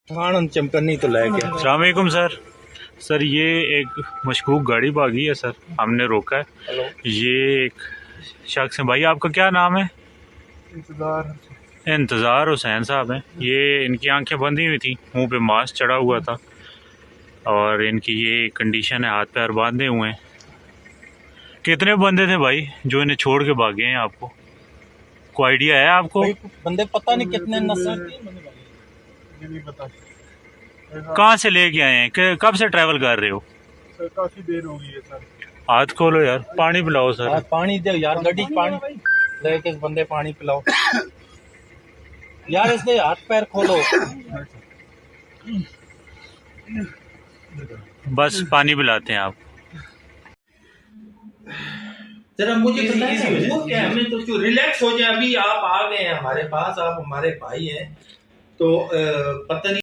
खान चमकनी तो लेके। अस्सलाम वालेकुम सर, ये एक मशकूक गाड़ी भागी है सर, हमने रोका है। ये एक शख्स है। भाई आपका क्या नाम है? इंतज़ार हुसैन साहब हैं। ये इनकी आंखें बंदी हुई थी, मुंह पे मास्क चढ़ा हुआ था और इनकी ये कंडीशन है, हाथ पैर बांधे हुए हैं। कितने बंदे थे भाई जो इन्हें छोड़ के भागे हैं? आपको कोई आइडिया है आपको? बंदे पता नहीं कितने नस्ल नहीं पता। कहाँ से लेके आए हैं? कब से ट्रैवल कर रहे हो? सर काफी देर हो गई है सर। हाथ खोलो यार, पानी पिलाओ सर। पानी दे यार, गड्डी पानी लेके बंदे पानी पिलाओ यार, इसके हाथ पैर खोलो। बस पानी पिलाते हैं आप। जरा मुझे बताइए वो क्या है, हमें तो रिलैक्स हो जाए। अभी आप आ गए हैं हमारे पास, आप हमारे भाई हैं, तो पता नहीं